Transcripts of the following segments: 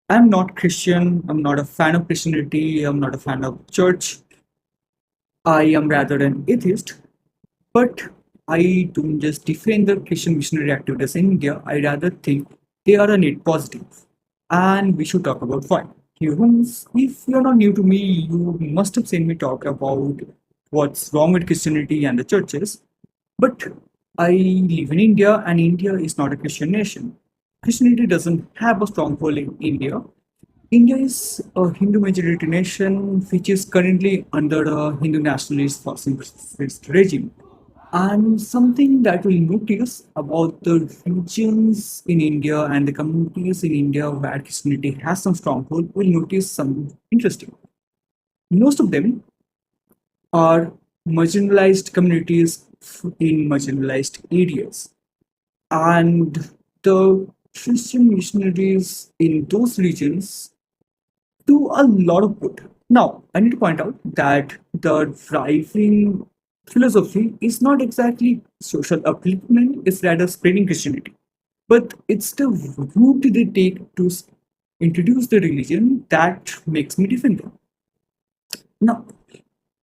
I'm not Christian. I'm not a fan of Christianity. I'm not a fan of church. I am rather an atheist. But I don't just defend the Christian missionary activities in India. I rather think they are a net positive. And we should talk about why. Humans, if you're not new to me, you must have seen me talk about what's wrong with Christianity and the churches. But I live in India, and India is not a Christian nation. Christianity doesn't have a stronghold in India. India is a Hindu majority nation which is currently under a Hindu nationalist fascist regime. And something that we'll notice about the regions in India and the communities in India where Christianity has some stronghold, we'll notice something interesting. Most of them are marginalized communities in marginalized areas. And the Christian missionaries in those regions do a lot of good. Now, I need to point out that the driving philosophy is not exactly social upliftment, it's rather spreading Christianity. But it's the route they take to introduce the religion that makes me defend them. Now,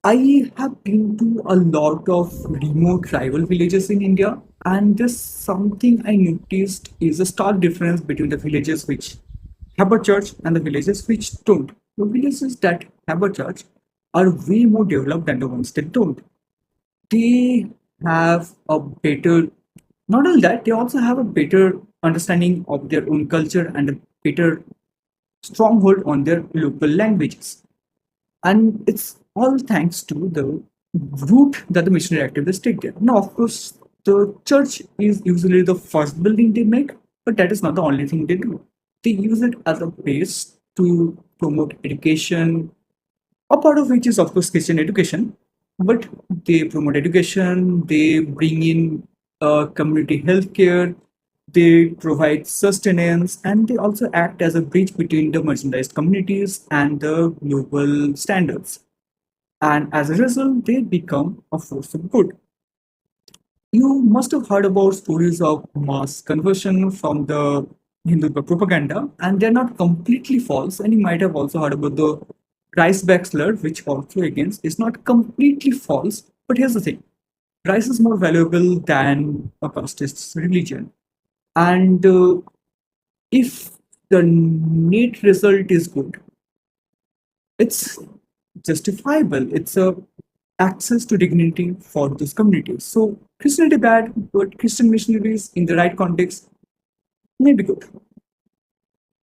I have been to a lot of remote tribal villages in India, and there's something I noticed is a stark difference between the villages which have a church and the villages which don't. The villages that have a church are way more developed than the ones that don't. They have a better, not only that, they also have a better understanding of their own culture and a better stronghold on their local languages. And it's all thanks to the route that the missionary activists take there. Now, of course, the church is usually the first building they make, but that is not the only thing they do. They use it as a base to promote education, a part of which is, of course, Christian education. But they promote education, they bring in community healthcare, they provide sustenance, and they also act as a bridge between the marginalized communities and the global standards. And as a result, they become a force of good. You must have heard about stories of mass conversion from the Hindu propaganda, and they're not completely false. And you might have also heard about the rice bag slur, which also again is not completely false. But here's the thing: rice is more valuable than a casteist religion, and if the net result is good, it's justifiable. It's a access to dignity for those communities. So Christianity bad, but Christian missionaries in the right context may be good.